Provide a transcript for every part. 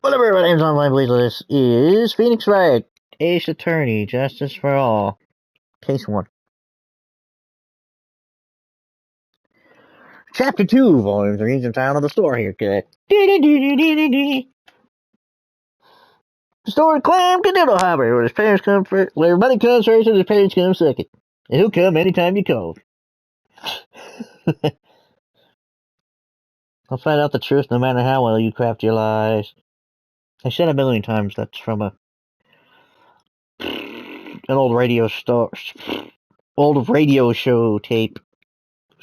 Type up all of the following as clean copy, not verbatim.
Whatever, my name's online, please. This is Phoenix Wright, Ace Attorney, Justice for All. Case 1. Chapter 2, Volume 3, the title of the story here, kid. The story of Clam Canoodle Hopper, where his parents come first, where everybody comes first and his parents come second. And he'll come anytime you call. I'll find out the truth no matter how well you craft your lies. I said a million times that's from an old radio show tape.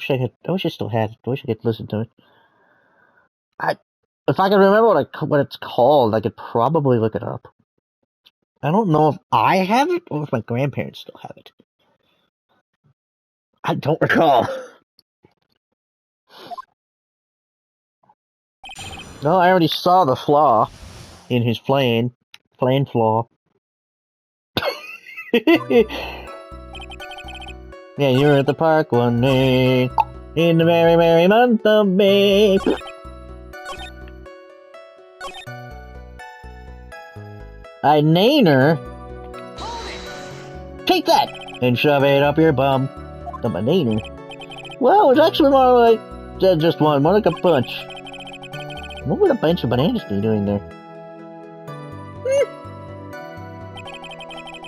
I wish I still had it. I wish I could listen to it. If I could remember what it's called, I could probably look it up. I don't know if I have it or if my grandparents still have it. I don't recall. No, I already saw the flaw in his plan flaw. Yeah, you were at the park one day, in the very merry month of May. I naner. Take that! And shove it up your bum. The naner. Well, it's actually more like just one, more like a bunch. What would a bunch of bananas be doing there?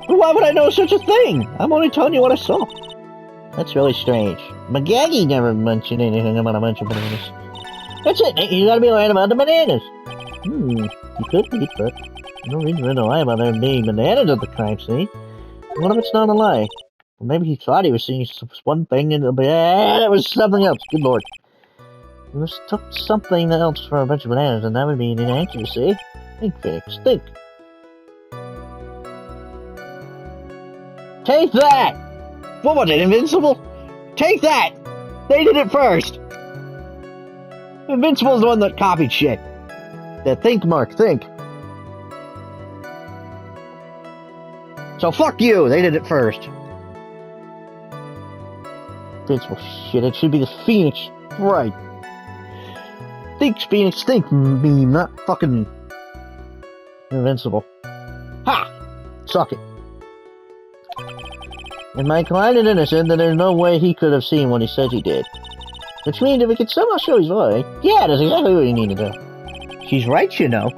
Why would I know such a thing? I'm only telling you what I saw. That's really strange. McGaggy never mentioned anything about a bunch of bananas. That's it, you gotta be lying about the bananas. You could be, but no reason to lie about there being bananas at the crime scene. What if it's not a lie? Well, maybe he thought he was seeing one thing and it was something else. Good lord. He mistook something else for a bunch of bananas, and that would be an inaccuracy. Think, Phoenix, think. Take that! What was it, Invincible? Take that! They did it first! Invincible's the one that copied shit. That think, Mark, think. So fuck you, they did it first. Invincible shit, it should be the Phoenix. Right. Think, Phoenix, think, meme, not fucking Invincible. Ha! Suck it. And my client is innocent, then there's no way he could have seen what he said he did. Which means if we could somehow show he's lying, yeah, that's exactly what you need to do. She's right, you know.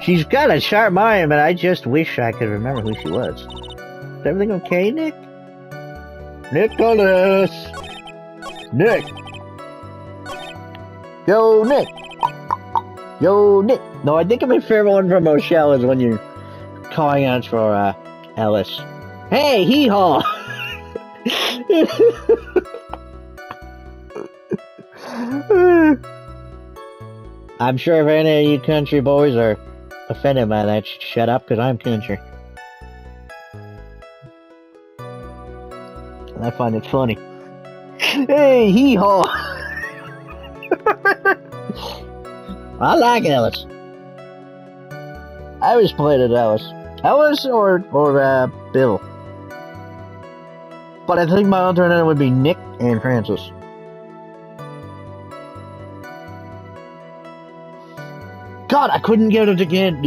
She's got a sharp mind, but I just wish I could remember who she was. Is everything okay, Nick? Nicholas! Nick! Yo, Nick! Yo, Nick! No, I think my favorite one from Rochelle is when you're calling out for, Ellis. Hey, hee-haw! I'm sure if any of you country boys are offended by that, shut up, because I'm country. And I find it funny. Hey, hee-haw! I like Ellis. I was played at Ellis. Ellis or Bill. But I think my alternate would be Nick and Francis. God, I couldn't get it to get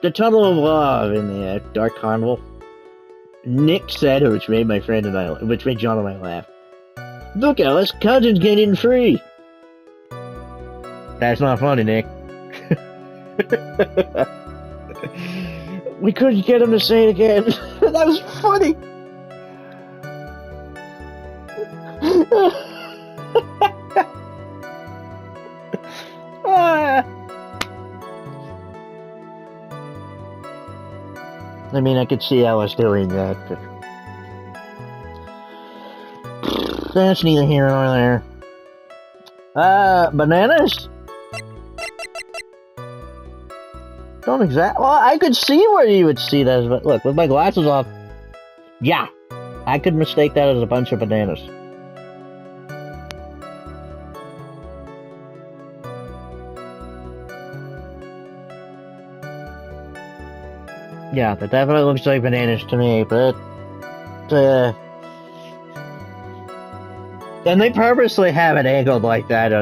the Tunnel of Love in the Dark Carnival. Nick said, which made my friend and I, which made John and I laugh. Look, Ellis, cousins get in free. That's not funny, Nick. We couldn't get him to say it again. That was funny. I mean, I could see Alice doing that, but that's neither here nor there. Bananas? Don't exactly. Well, I could see where you would see that, but look, with my glasses off, yeah, I could mistake that as a bunch of bananas. Yeah, that definitely looks like bananas to me, but and they purposely have it angled like that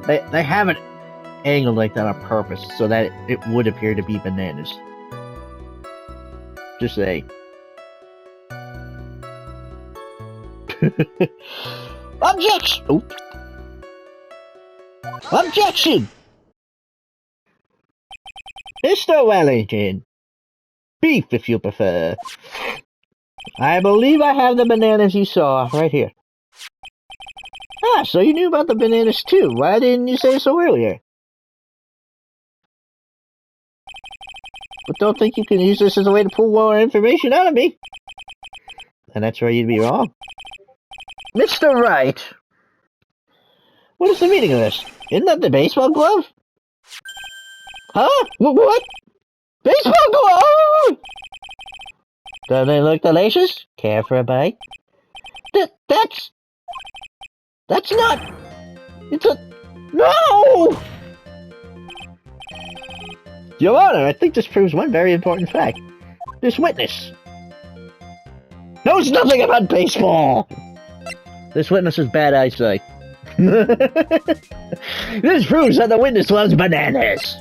They have it angled like that on purpose so that it would appear to be bananas. Just say. Objection! Oh. Objection! Mr. Wellington. Beef, if you prefer. I believe I have the bananas you saw right here. Ah, so you knew about the bananas too. Why didn't you say so earlier? But don't think you can use this as a way to pull more information out of me. And that's where you'd be wrong. Mr. Wright! What is the meaning of this? Isn't that the baseball glove? Huh? What? Baseball glove! Don't they look delicious? Care for a bite? That's not... It's a... No! Your Honor, I think this proves one very important fact. This witness knows nothing about baseball! This witness has bad eyesight. This proves that the witness loves bananas!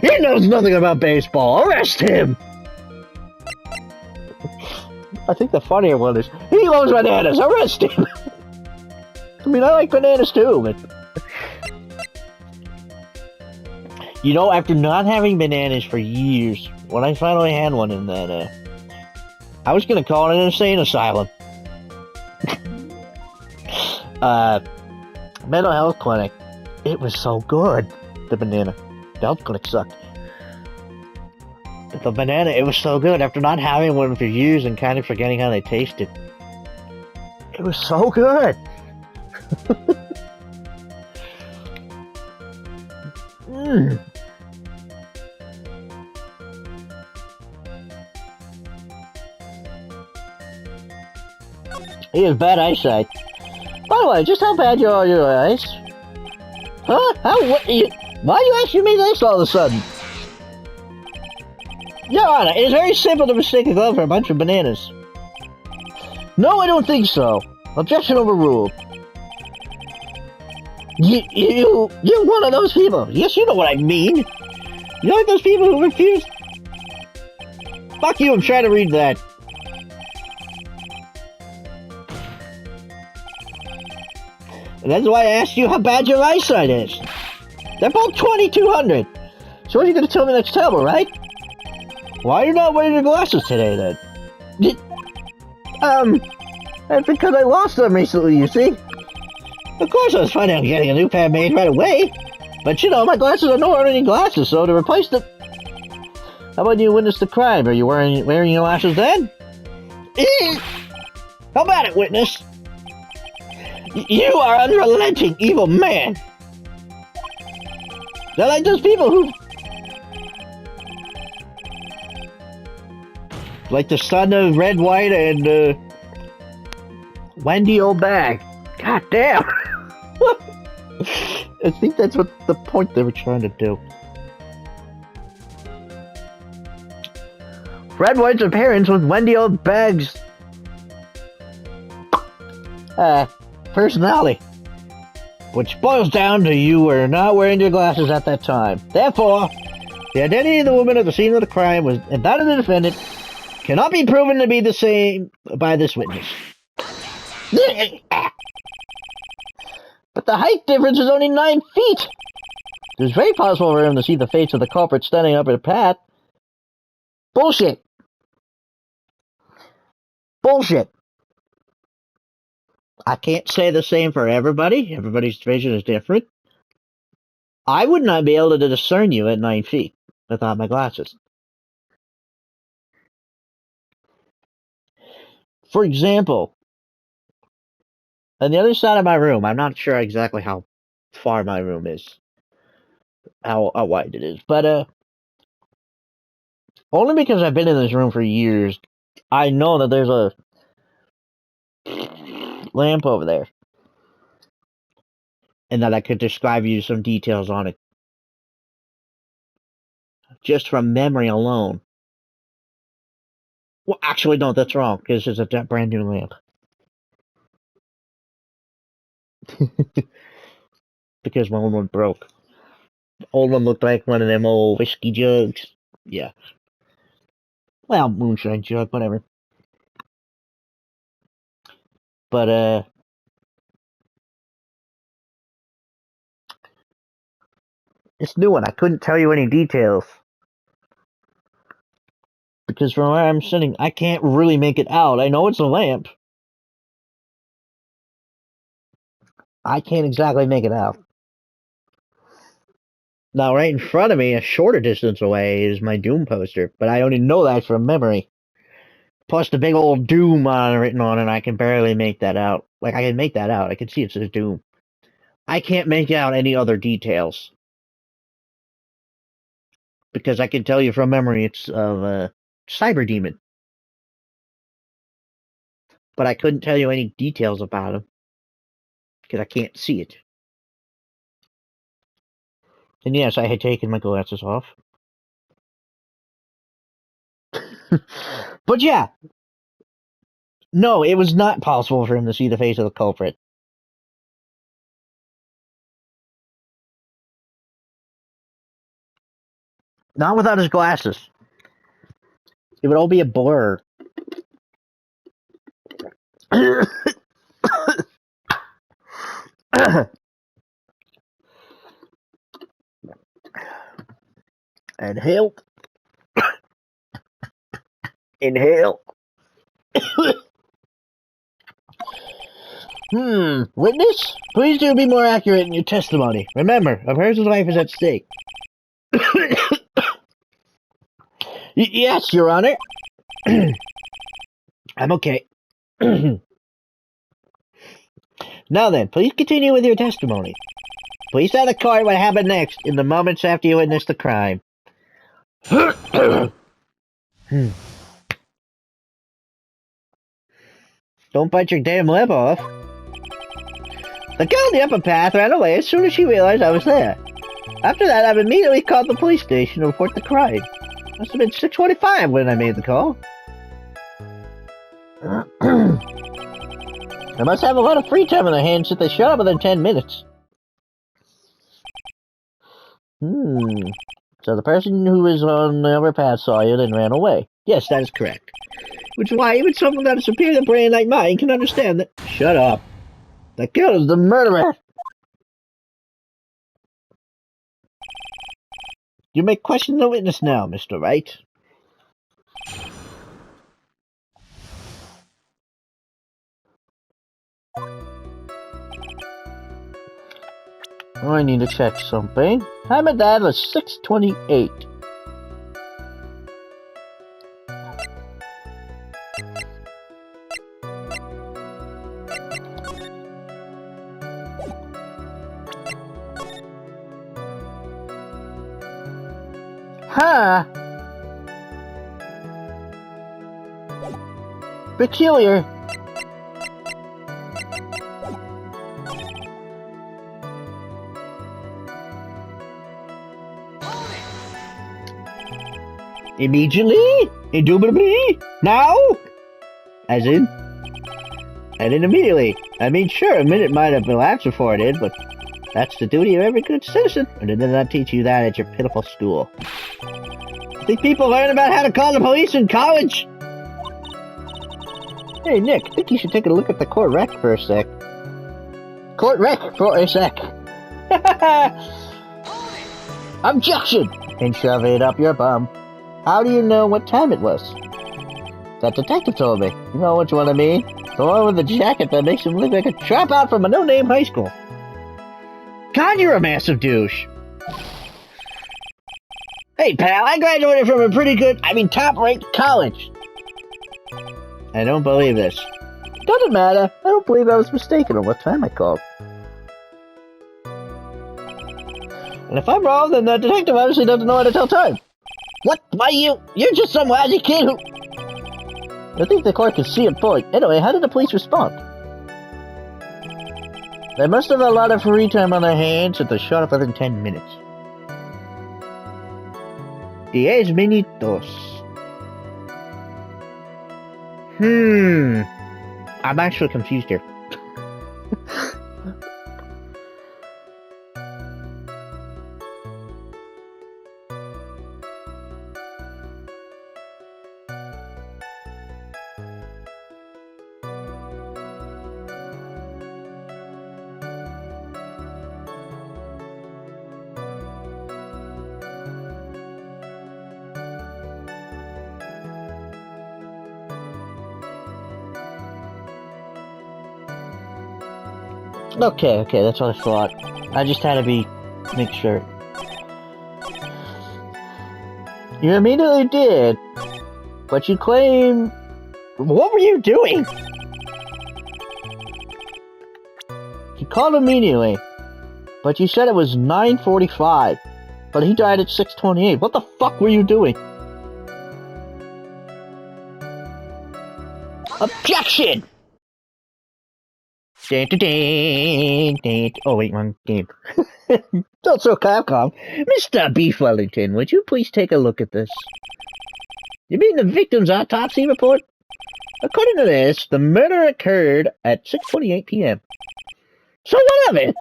He knows nothing about baseball! Arrest him! I think the funnier one is, he loves bananas! Arrest him! I mean, I like bananas too, but... You know, after not having bananas for years, when I finally had one in that, I was gonna call it an insane asylum. Mental health clinic. It was so good, the banana. The health clinic sucked. But the banana, it was so good after not having one for years and kind of forgetting how they tasted. It was so good. He has bad eyesight. By the way, just how bad are your eyes? Huh? Why are you asking me this all of a sudden? Your Honor, it is very simple to mistake a glove for a bunch of bananas. No, I don't think so. Objection overruled. You're one of those people. Yes, you know what I mean. You're like those people who refuse... Fuck you, I'm trying to read that. And that's why I asked you how bad your eyesight is. They're both 2200. So what are you going to tell me that's terrible, right? Why are you not wearing your glasses today, then? That's because I lost them recently, you see? Of course I was planning on getting a new pair made right away. But you know, my glasses are no longer any glasses, so to replace them... How about you witness the crime? Are you wearing your glasses then? How about it, witness? You are an unrelenting, evil man. They're like those people who... Like the son of Red, White, and, Wendy O'Bag. God damn! I think that's what the point they were trying to do. Red White's appearance with Wendy O'Bag's... personality. Which boils down to you were not wearing your glasses at that time. Therefore, the identity of the woman at the scene of the crime was, and that of the defendant cannot be proven to be the same by this witness. But the height difference is only 9 feet. It's very possible for him to see the face of the culprit standing up in a path. Bullshit. Bullshit. I can't say the same for everybody. Everybody's vision is different. I would not be able to discern you at 9 feet without my glasses. For example, on the other side of my room, I'm not sure exactly how far my room is, how wide it is, but only because I've been in this room for years, I know that there's a lamp over there, and that I could describe you some details on it, just from memory alone. Well, actually, no, that's wrong, because it's a brand new lamp. Because my old one broke. The old one looked like one of them old whiskey jugs. Yeah. Well, moonshine jug, whatever. But, this new one, I couldn't tell you any details. Because from where I'm sitting, I can't really make it out. I know it's a lamp. I can't exactly make it out. Now, right in front of me, a shorter distance away, is my Doom poster, but I only know that from memory. Plus the big old Doom written on it, I can barely make that out. Like, I can make that out. I can see it says Doom. I can't make out any other details. Because I can tell you from memory it's of a Cyber Demon. But I couldn't tell you any details about him. Because I can't see it. And yes, I had taken my glasses off. But yeah. No, it was not possible for him to see the face of the culprit. Not without his glasses. It would all be a blur. Inhale. Inhale. Witness? Please do be more accurate in your testimony. Remember, a person's life is at stake. Yes, Your Honor. I'm okay. Now then, please continue with your testimony. Please tell the court what happened next in the moments after you witnessed the crime. Don't bite your damn lip off. The girl in the upper path ran away as soon as she realized I was there. After that, I immediately called the police station to report the crime. Must have been 6:45 when I made the call. I must have a lot of free time on their hands since they shut up within 10 minutes. So the person who was on the overpass saw you and ran away. Yes, that is correct. Which is why even someone without a superior brain like mine can understand that. Shut up. The girl is the murderer. You may question the witness now, Mr. Wright. I need to check something. Time of that was 6:28. Huh. Peculiar. Immediately? Indubitably? Now? As in immediately. I mean, sure, a minute might have elapsed before it did, but that's the duty of every good citizen. Or did they not teach you that at your pitiful school? Think people learn about how to call the police in college? Hey, Nick, I think you should take a look at the court rec for a sec. Court rec for a sec. Objection! And shove it up your bum. How do you know what time it was? That detective told me. You know which one I mean? The one with the jacket that makes him look like a dropout from a no-name high school. God, you're a massive douche. Hey, pal, I graduated from a pretty good, top-ranked college. I don't believe this. Doesn't matter. I don't believe I was mistaken on what time I called. And if I'm wrong, then the detective obviously doesn't know how to tell time. What? Why you're just some lousy kid who... I think the court can see a point. Anyway, how did the police respond? They must have a lot of free time on their hands since they shut up within 10 minutes. 10 minutos. I'm actually confused here. Okay, that's what I thought. I just had to make sure. You immediately did, but you claim... What were you doing? You called immediately, but you said it was 9:45, but he died at 6:28. What the fuck were you doing? Objection! Oh wait, wrong game. Don't so Capcom. Mr. Beef Wellington, would you please take a look at this? You mean the victim's autopsy report? According to this, the murder occurred at 6:28 p.m. So what of it?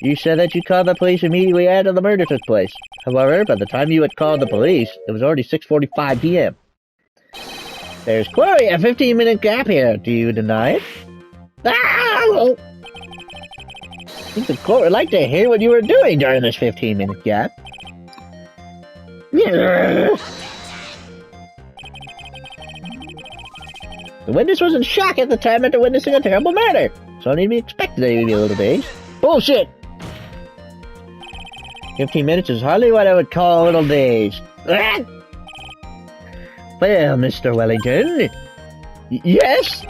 You said that you called the police immediately after the murder took place. However, by the time you had called the police, it was already 6:45 p.m. There's clearly a 15-minute gap here. Do you deny it? I think the court would like to hear what you were doing during this 15-minute gap. The witness was in shock at the time after witnessing a terrible murder, so it need to be expected that it would be a little days. Bullshit! 15 minutes is hardly what I would call a little days. Well, Mr. Wellington. Yes?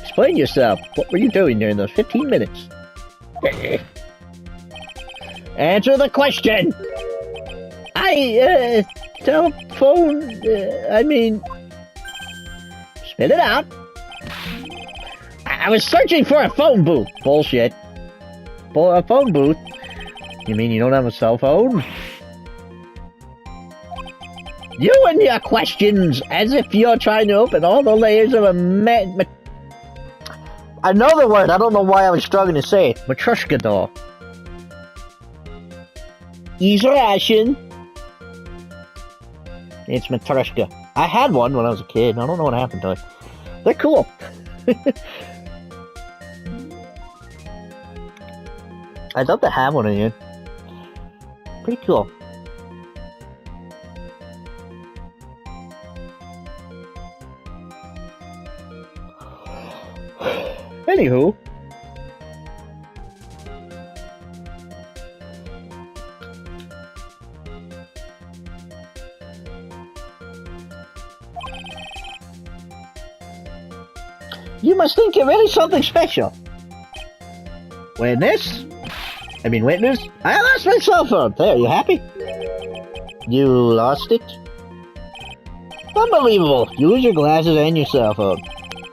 Explain yourself. What were you doing during those 15 minutes? Answer the question! Telephone... Spit it out. I was searching for a phone booth. Bullshit. A phone booth? You mean you don't have a cell phone? You and your questions, as if you're trying to open all the layers of a I know the word, I don't know why I was struggling to say it. Matryoshka doll. Ease ration. It's Matryoshka. I had one when I was a kid. I don't know what happened to it. They're cool. I'd love to have one again. Pretty cool. Anywho. You must think you're really something special. Witness? I lost my cell phone. There, you happy? You lost it? Unbelievable. You lose your glasses and your cell phone.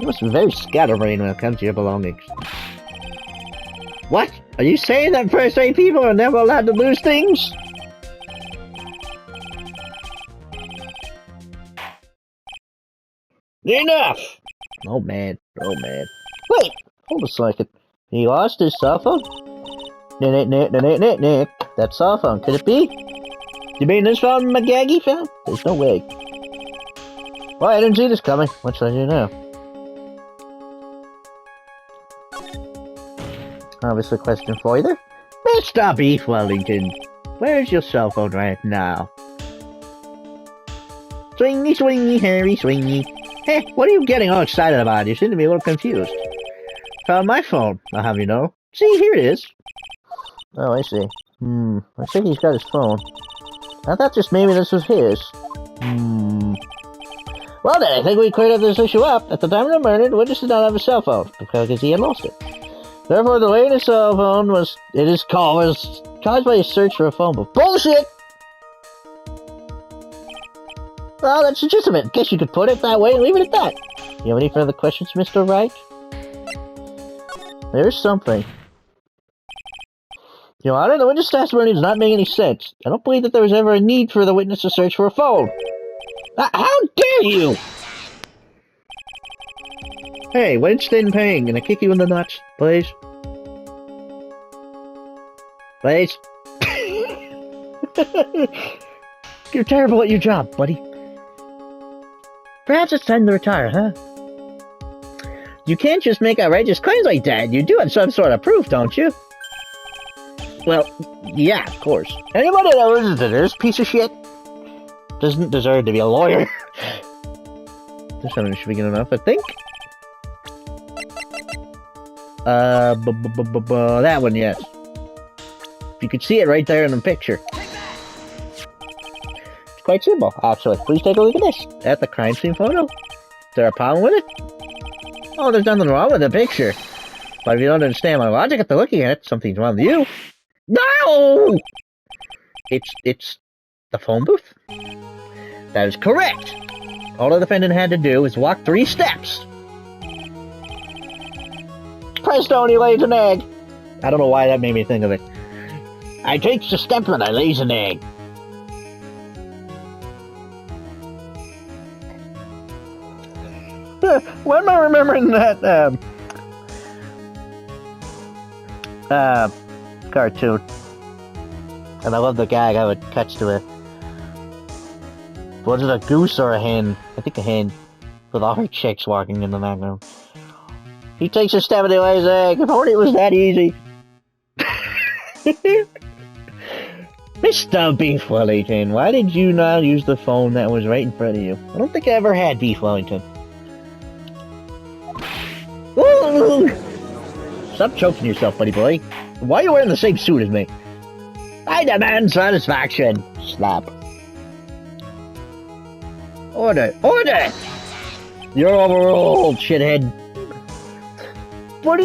You must be very scatterbrained when it comes to your belongings. What? Are you saying that first-rate people are never allowed to lose things? Enough! Oh man. Wait! Hold a second. He lost his cell phone? Nick. That cell phone, could it be? You mean this phone McGaggy found? There's no way. Well, I didn't see this coming. What should I do now? Obviously, question for you there. Mr. Beef Wellington, where's your cell phone right now? Swingy, Harry, swingy. Hey, what are you getting all excited about? You seem to be a little confused. Found my phone, I'll have you know. See, here it is. Oh, I see. I think he's got his phone. I thought just maybe this was his. Well then, I think we cleared this issue up. At the time of the murder, the witness did not have a cell phone, because he had lost it. Therefore, the delay in his cell phone was caused by a search for a phone book. Bullshit! Well, that's legitimate. Guess you could put it that way and leave it at that. You have any further questions, Mr. Wright? There's something. Your Honor, the witness testimony does not make any sense. I don't believe that there was ever a need for the witness to search for a phone. How dare you! Hey, Winston Payne, can I kick you in the nuts, please? Please? You're terrible at your job, buddy. Perhaps it's time to retire, huh? You can't just make outrageous claims like that. You do have some sort of proof, don't you? Well, yeah, of course. Anybody that listens to this piece of shit doesn't deserve to be a lawyer. This one should be good enough, I think. That one, yes. You can see it right there in the picture. It's quite simple, actually. Please take a look at this. That's the crime scene photo. Is there a problem with it? Oh, there's nothing wrong with the picture. But if you don't understand my logic after looking at it, something's wrong with you. No! It's the phone booth? That is correct. All the defendant had to do was walk 3 steps. Presto, and he lays an egg. I don't know why that made me think of it. I takes a step and I lays an egg. Why am I remembering that, cartoon? And I love the gag how it cuts to it. Was it a goose or a hen? I think a hen. With all her chicks walking in the background. He takes a step and he lays an egg. If only it was that easy. Mr. Beef Wellington, why did you not use the phone that was right in front of you? I don't think I ever had Beef Wellington. Ooh! Stop choking yourself, buddy boy. Why are you wearing the same suit as me? I demand satisfaction. Slap. Order! Order! You're overruled, shithead. What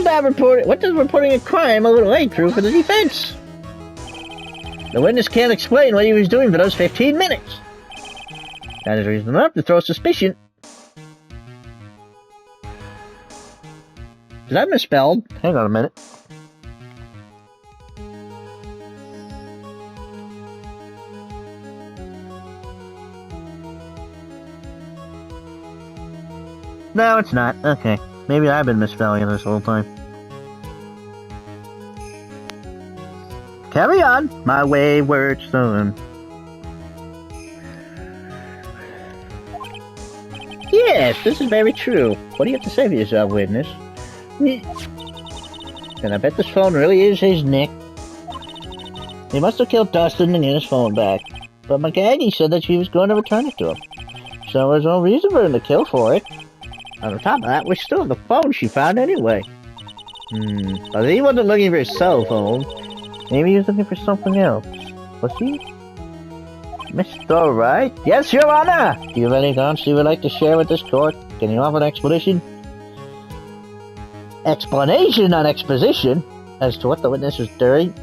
does reporting a crime a little late prove for the defense? The witness can't explain what he was doing for those 15 minutes. That is reason enough to throw suspicion. Is that misspelled? Hang on a minute. No, it's not. Okay. Maybe I've been misspelling it this whole time. Carry on, my wayward son. Yes, this is very true. What do you have to say for yourself, witness? And I bet this phone really is his, Nick. He must have killed Dustin and get his phone back. But McGaggy said that she was going to return it to him. So there's no reason for him to kill for it. On top of that, we still have the phone she found anyway. But he wasn't looking for his cell phone. Maybe he was looking for something else. Was he? Mr. Wright? Yes, Your Honor! Do you have any thoughts you would like to share with this court? Can you offer an explanation? Explanation, not exposition, as to what the witness was doing.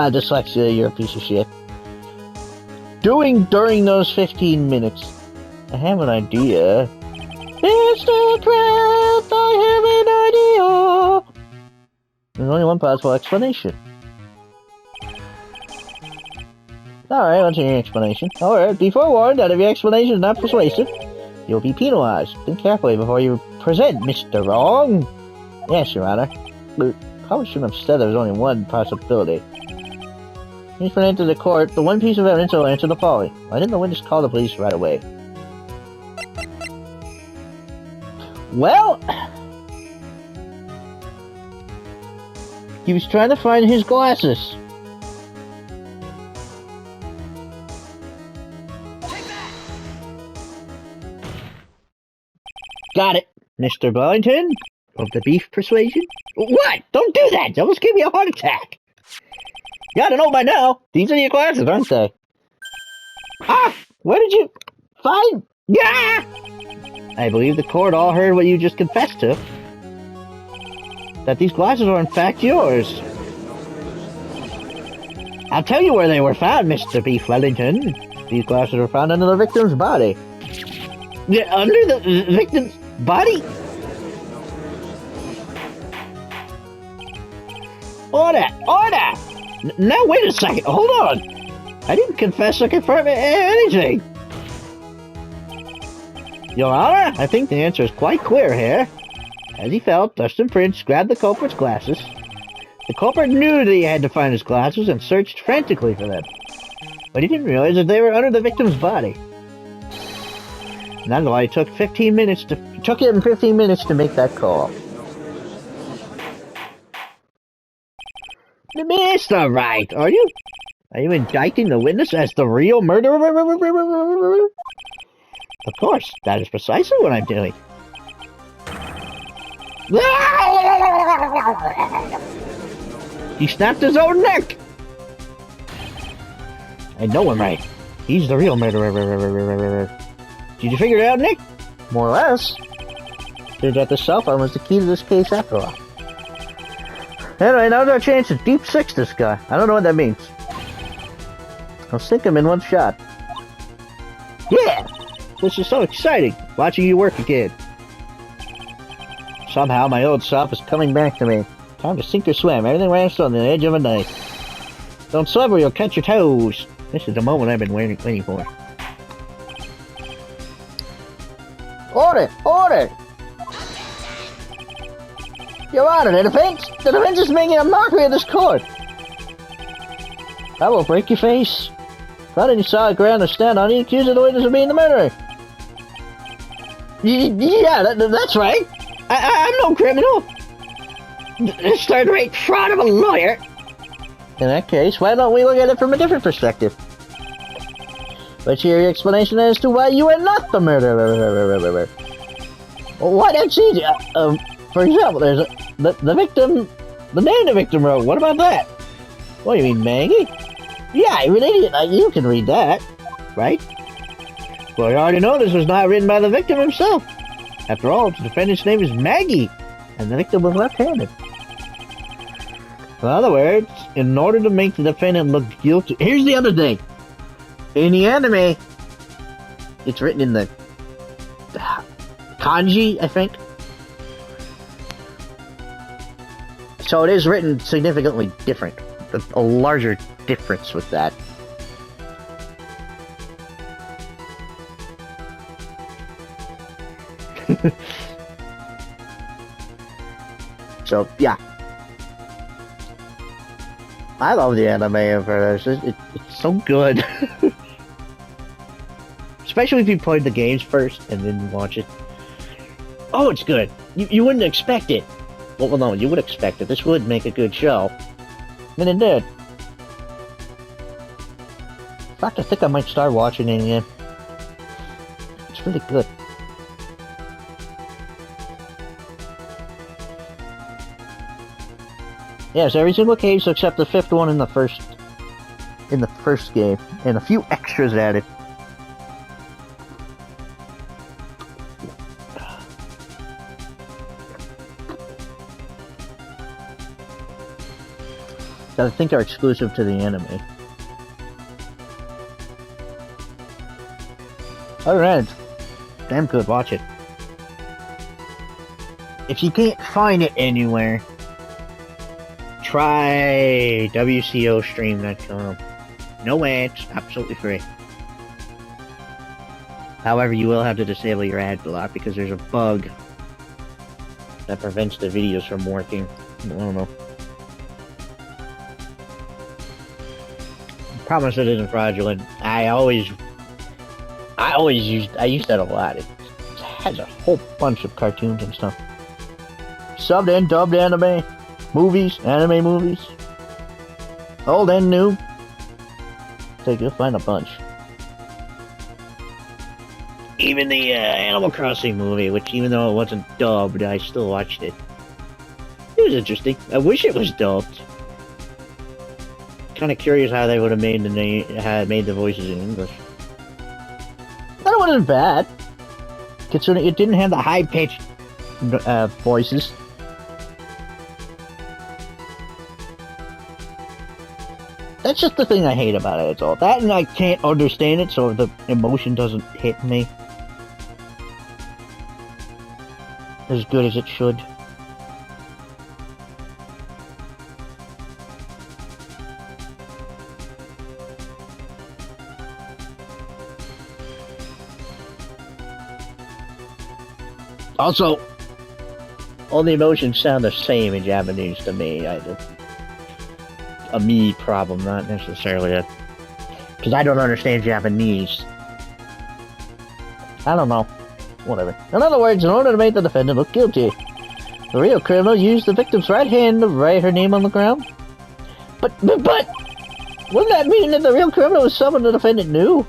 Dyslexia, you're a piece of shit. Doing during those 15 minutes. I have an idea. Mr. Kraft, I have an idea. There's only one possible explanation. Alright, let's hear your explanation. Alright, be forewarned that if your explanation is not persuasive, you'll be penalized. Think carefully before you present, Mr. Wrong. Yes, Your Honor. But probably shouldn't have said there was only one possibility. He's presented to the court. The one piece of evidence will answer the following. Why didn't the witness call the police right away? Well, he was trying to find his glasses. Got it, Mr. Wellington of the beef persuasion. What? Don't do that! You almost gave me a heart attack. You ought to know by now. These are your glasses, aren't they? Ah! Where did you find? Yeah! I believe the court all heard what you just confessed to. That these glasses are in fact yours. I'll tell you where they were found, Mr. Beef Wellington. These glasses were found under the victim's body. Yeah, under the victim's body? Order! Order! Now, wait a second. Hold on. I didn't confess or confirm anything. Your Honor, I think the answer is quite clear here. As he fell, Dustin Prince grabbed the culprit's glasses. The culprit knew that he had to find his glasses and searched frantically for them. But he didn't realize that they were under the victim's body. And that's why it took 15 minutes to make that call. Mr. Wright, are you indicting the witness as the real murderer? Of course, that is precisely what I'm doing. He snapped his own neck! I know him, right? He's the real murderer. Did you figure it out, Nick? More or less. Turns out the cell phone was the key to this case after all. Anyway, now's our chance to deep six this guy. I don't know what that means. I'll sink him in one shot. Yeah! This is so exciting, watching you work again. Somehow my old self is coming back to me. Time to sink or swim. Everything rests on the edge of a knife. Don't swim or you'll catch your toes. This is the moment I've been waiting for. Order! Order! Your Honor, the defense is making a mockery of this court. I will break your face. Not any solid ground to stand on, you accuse the witness of being the murderer. Yeah, that's right. I'm no criminal. This third-rate fraud of a lawyer. In that case, why don't we look at it from a different perspective? Let's hear your explanation as to why you are not the murderer. Why don't you? For example, there's the victim, the name the victim wrote. What about that? What do you mean, Maggie? Yeah, you're an idiot. You can read that, right? Well, you already know this was not written by the victim himself. After all, the defendant's name is Maggie, and the victim was left-handed. In other words, in order to make the defendant look guilty... Here's the other thing. In the anime, it's written in the kanji, I think. So it is written significantly different. A larger difference with that. So, yeah. I love the anime for this. It's so good. Especially if you played the games first and then watch it. Oh, it's good. You wouldn't expect it. Well, no, you would expect it. This would make a good show. And it did. In fact, I think I might start watching it again. It's really good. Yes, every single case except the fifth one in the first game, and a few extras added. That I think are exclusive to the anime. Alright, damn good. Watch it. If you can't find it anywhere, try WCOstream.com. No ads, absolutely free. However, you will have to disable your ad block because there's a bug that prevents the videos from working. I don't know. I promise it isn't fraudulent. I use that a lot. It has a whole bunch of cartoons and stuff. Subbed and dubbed anime. Anime movies, old and new. So you'll find a bunch. Even the Animal Crossing movie, which even though it wasn't dubbed, I still watched it. It was interesting. I wish it was dubbed. Kind of curious how they would have made the voices in English. That wasn't bad, considering it didn't have the high-pitched voices. That's just the thing I hate about it, it's all. That and I can't understand it, so the emotion doesn't hit me as good as it should. Also, all the emotions sound the same in Japanese to me. A me problem, not necessarily a... Because I don't understand Japanese. I don't know. Whatever. In other words, in order to make the defendant look guilty, the real criminal used the victim's right hand to write her name on the ground. But, wouldn't that mean that the real criminal was someone the defendant knew?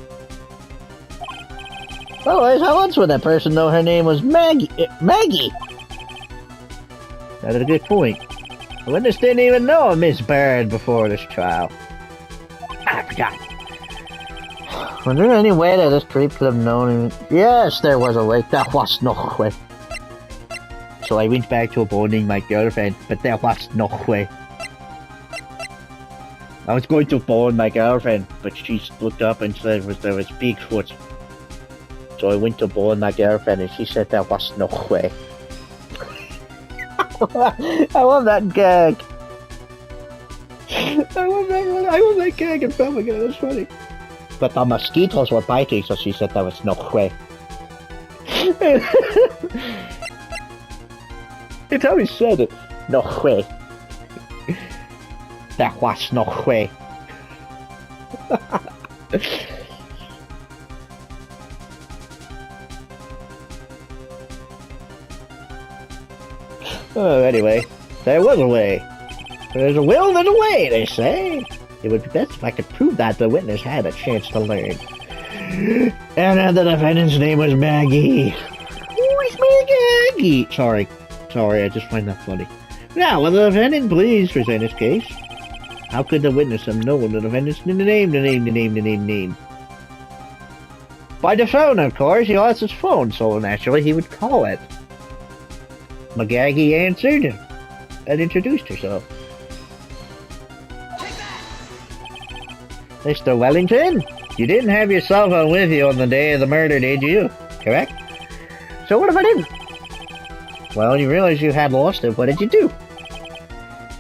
Otherwise, how else would that person know her name was Maggie? Maggie! That is a good point. The witness didn't even know of Miss Bird before this trial. I forgot. Was there any way that this creep could have known him? Yes, there was a way. There was no way. So I went back to boning my girlfriend, but there was no way. I was going to bone my girlfriend, but she looked up and said there was Bigfoot. So I went to bone my girlfriend and she said there was no way. I love that gag. I love that gag in film again, that's funny. But the mosquitoes were biting, so she said there was no way. It's how he said it. No way. There was no way. Oh, anyway, there was a way. There's a will, there's a way, they say. It would be best if I could prove that the witness had a chance to learn. And the defendant's name was Maggie. Who is Maggie? Sorry, I just find that funny. Now, will the defendant please present his case? How could the witness have known the defendant's name? By the phone, of course. He lost his phone, so naturally he would call it. Maggie answered and introduced herself. Mr. Wellington, you didn't have your cell phone with you on the day of the murder, did you? Correct? So what if I didn't? Well, you realized you had lost it. What did you do?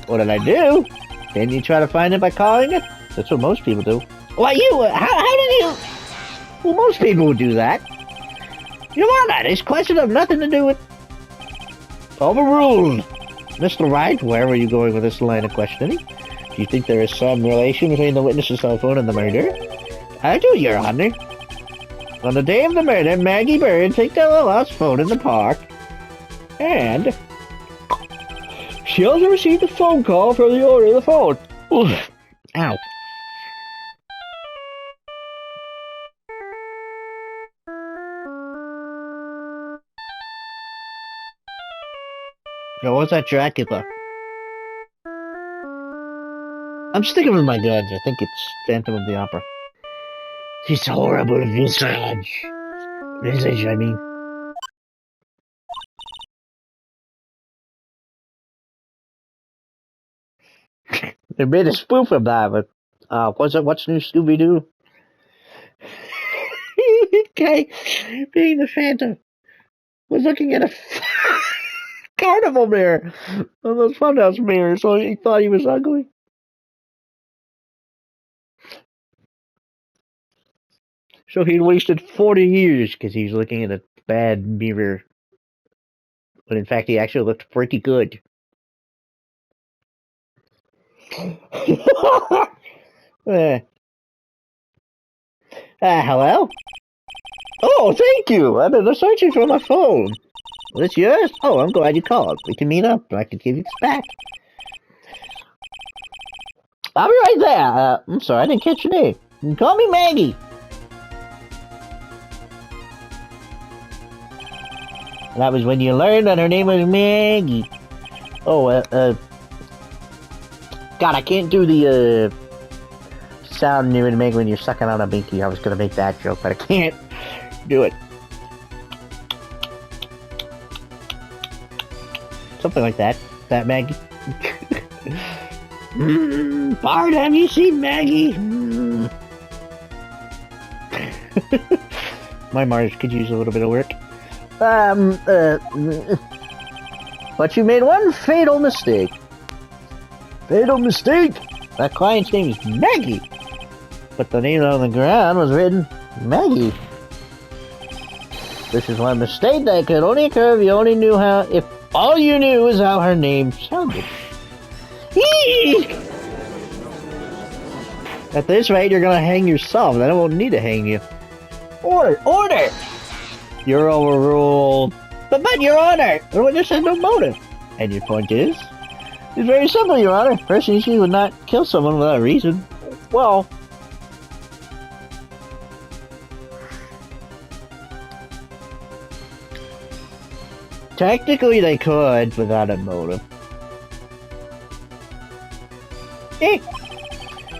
What did I do? Didn't you try to find it by calling it? That's what most people do. Why, how did you? Well, most people would do that. You know what? This question has nothing to do with... Overruled! Mr. Wright, where were you going with this line of questioning? Do you think there is some relation between the witness's cell phone and the murder? I do, Your Honor. On the day of the murder, Maggie Bird picked up a lost phone in the park, and she also received a phone call from the owner of the phone. Oof. Ow. Yo, what's that Dracula? I'm sticking with my guns. I think it's Phantom of the Opera. She's horrible visage. Visage, I mean. They made a spoof of that, but what's new Scooby-Doo? Okay, being the Phantom was looking at a carnival mirror on those funhouse mirrors, so he thought he was ugly. So he'd wasted 40 years because he's looking at a bad mirror. But in fact, he actually looked pretty good. Hello? Oh, thank you! I've been searching for my phone. Well, it's yours? Oh, I'm glad you called. We can meet up, and I can give you this back. I'll be right there. I'm sorry, I didn't catch your name. You can call me Maggie. That was when you learned that her name was Maggie. Oh, God, I can't do the, sound you would make when you're sucking on a binky. I was gonna make that joke, but I can't do it. Something like that. That Maggie. Bart, have you seen Maggie? My Mars could use a little bit of work. But you made one fatal mistake. Fatal mistake? That client's name is Maggie. But the name on the ground was written Maggie. This is one mistake that could only occur if you only knew how, if all you knew is how her name sounded. At this rate, you're gonna hang yourself, then I won't need to hang you. Order! You're overruled. But Your Honor, the witness has no motive. And your point is? It's very simple, Your Honor. A person usually would not kill someone without a reason. Well, Technically they could, without a motive. Eh.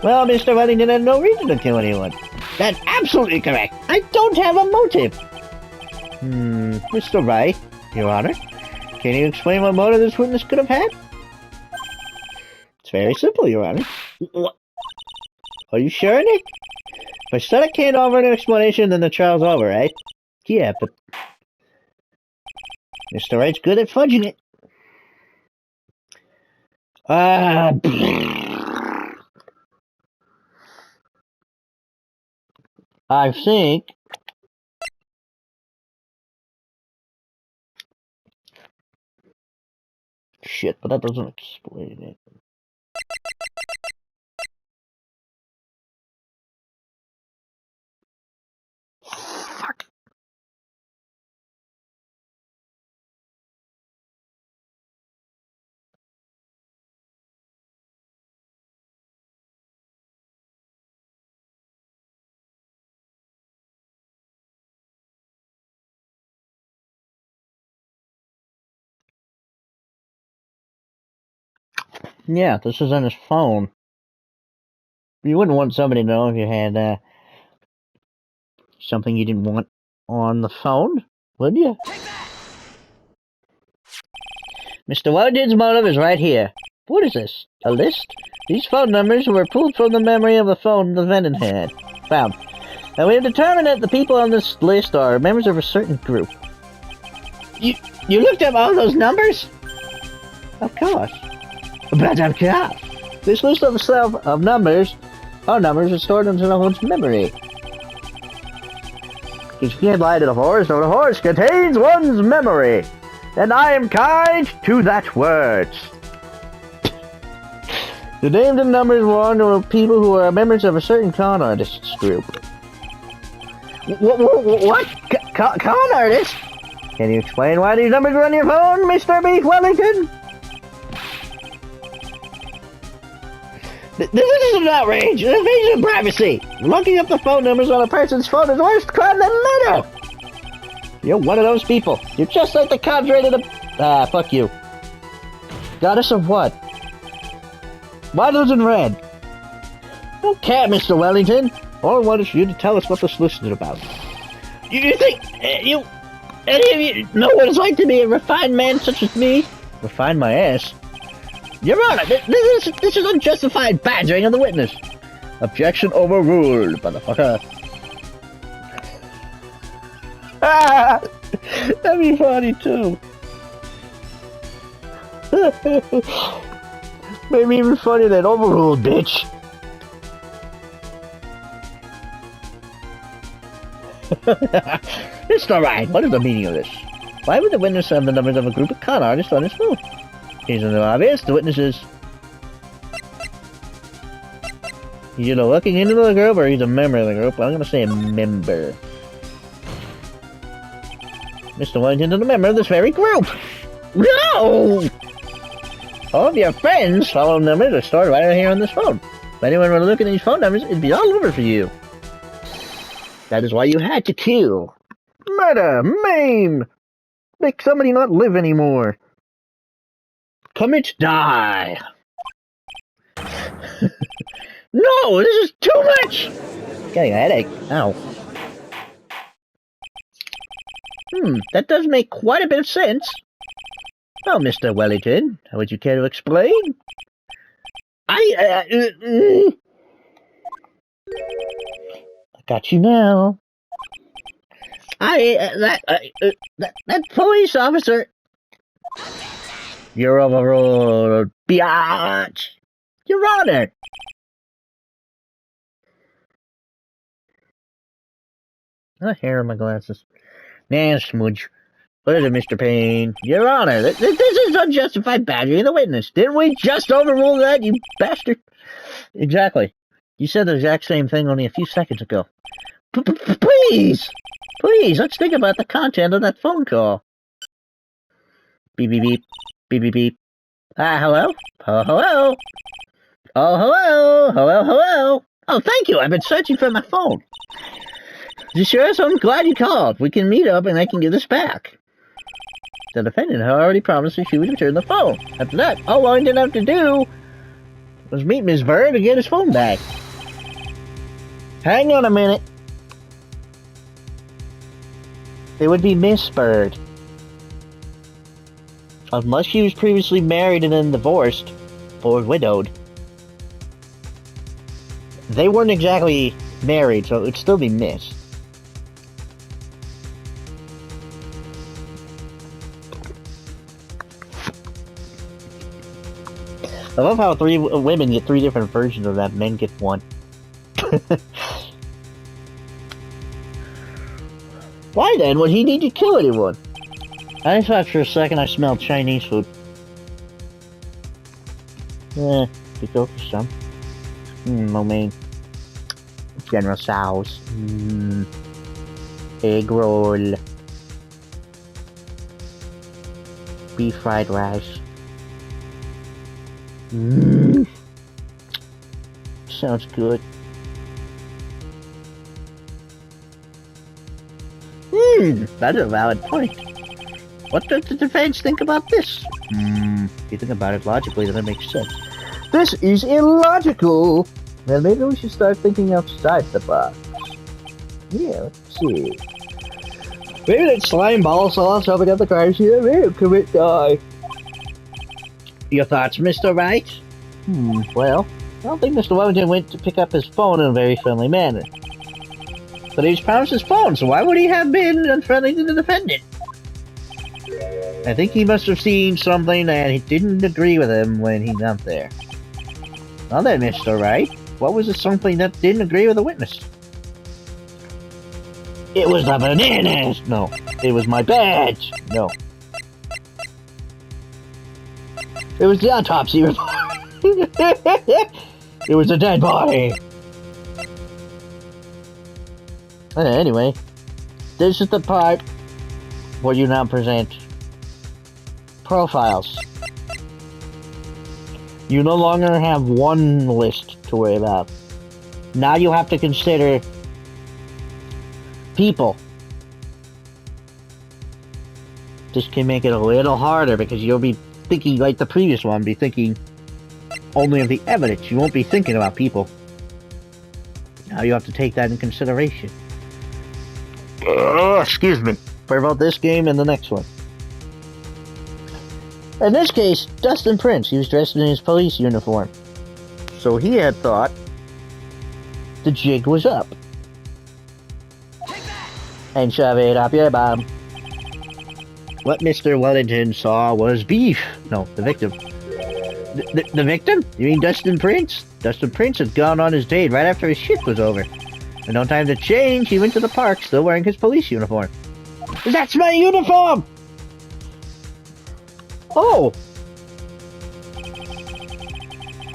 Well, Mr. Wellington had no reason to kill anyone. That's absolutely correct. I don't have a motive. Mr. Wright, Your Honor, can you explain what motive this witness could have had? It's very simple, Your Honor. What? Are you sure, Nick? If I said I can't offer an explanation, then the trial's over, right? Yeah, but Mr. Wright's good at fudging it. I think shit, but that doesn't explain it. Fuck. Yeah, this is on his phone. You wouldn't want somebody to know if you had something you didn't want on the phone, would you? Mr. Wellington's motive is right here. What is this? A list? These phone numbers were pulled from the memory of the phone the defendant had found. And we have determined that the people on this list are members of a certain group. You looked up all those numbers? Of course. But of course. This list of numbers, all numbers, is stored into one's memory. You can't lie to the horse, or the horse contains one's memory. And I am kind to that word. The names and numbers belong to people who are members of a certain con artists group. What? Con artist? Can you explain why these numbers are on your phone, Mr. Beef Wellington? This is an outrage, an invasion of privacy. Looking up the phone numbers on a person's phone is worse crime than murder. You're one of those people. You're just like the cadre to the... fuck you. Goddess of what? Why doesn't red? Don't care, Mr. Wellington. All I want is for you to tell us what this list is about. You think... any of you know what it's like to be a refined man such as me? Refine my ass? Your Honor, this is unjustified badgering of the witness. Objection overruled, motherfucker. Ah! That'd be funny, too. Maybe even funnier than overruled, bitch. Mr. Wright, what is the meaning of this? Why would the witness have the numbers of a group of con artists on his phone? Isn't it obvious? The witness is he's either looking into the group or he's a member of the group. I'm gonna say a member. Mr. Wellington is a member of this very group. No! All of your friends' phone numbers are stored right here on this phone. If anyone were to look at these phone numbers, it'd be all over for you. That is why you had to kill. Murder! Maim! Make somebody not live anymore. Commit die. No, this is too much! Getting a headache. Ow. That does make quite a bit of sense. Well, Mr. Wellington, how would you care to explain? I got you now. That police officer... You're overruled, biatch! Your Honor! Hair in my glasses. Nah, smudge. What is it, Mr. Payne? Your Honor, this is unjustified badgering of the witness. Didn't we just overrule that, you bastard? Exactly. You said the exact same thing only a few seconds ago. Please! Please, let's think about the content of that phone call. Beep, beep, beep. Beep, beep, beep. Hello? Hello? Oh, hello? Hello? Oh, thank you. I've been searching for my phone. You sure? So I'm glad you called. We can meet up and I can give this back. The defendant had already promised that she would return the phone. After that, all Wally didn't have to do was meet Miss Bird and get his phone back. Hang on a minute. It would be Miss Bird. Unless she was previously married and then divorced, or widowed. They weren't exactly married, so it would still be Miss. I love how 3 women get 3 different versions of that, men get 1. Why then would he need to kill anyone? I thought for a second I smelled Chinese food. Could go for some. Lo mein. General Tso's. Egg roll. Beef fried rice. Sounds good. That's a valid point. What does the defense think about this? If you think about it logically, then it makes sense. This is illogical! Well, maybe we should start thinking outside the box. Yeah, let's see. Maybe that slime ball saw something at the crime scene and commit die. Your thoughts, Mr. Wright? Well, I don't think Mr. Wellington went to pick up his phone in a very friendly manner. But he was promised his phone, so why would he have been unfriendly to the defendant? I think he must have seen something and he didn't agree with him when he got there. Now then, Mr. Wright, what was it something that didn't agree with the witness? It was the bananas! No. It was my badge! No. It was the autopsy report! It was a dead body! Anyway, this is the part where you now present profiles. You no longer have one list to worry about. Now you have to consider people. This can make it a little harder because you'll be thinking like the previous one, be thinking only of the evidence. You won't be thinking about people. Now you have to take that in consideration. Excuse me. For both this game and the next one. In this case, Dustin Prince, he was dressed in his police uniform. So he had thought the jig was up. And shove it up your bum. What Mr. Wellington saw was beef. No, the victim. The victim? You mean Dustin Prince? Dustin Prince had gone on his date right after his shift was over. And no time to change, he went to the park still wearing his police uniform. That's my uniform! Oh!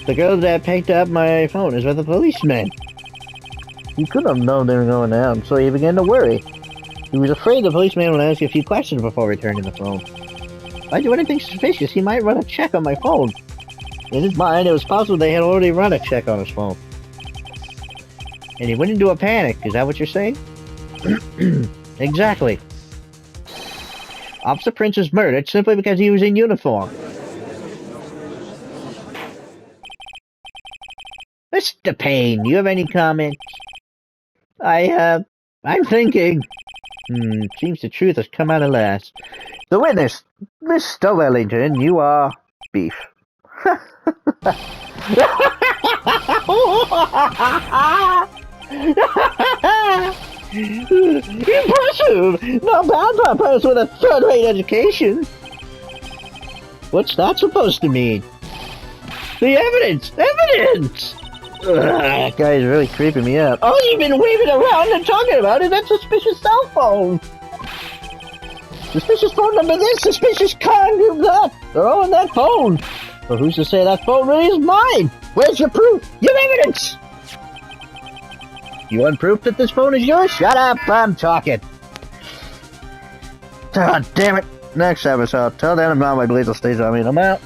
The girl that picked up my phone is with a policeman. He could have known they were going down, so he began to worry. He was afraid the policeman would ask you a few questions before returning the phone. If I do anything suspicious, he might run a check on my phone. In his mind, it was possible they had already run a check on his phone. And he went into a panic, is that what you're saying? Exactly. Officer Prince was murdered simply because he was in uniform. Mr. Payne, do you have any comments? I'm thinking. Seems the truth has come out at last. The witness, Mr. Wellington, you are beef. Impressive! Not bad for a person with a third-rate education. What's that supposed to mean? The evidence! Evidence! That guy is really creeping me out. All you've been waving around and talking about is that suspicious cell phone. Suspicious phone number this, suspicious con group that. They're all in that phone. But who's to say that phone really is mine? Where's your proof? Your evidence! You want proof that this phone is yours? Shut up, I'm talking. God damn it. Next episode. Till then, I'm not my blazer stays on me. I'm out.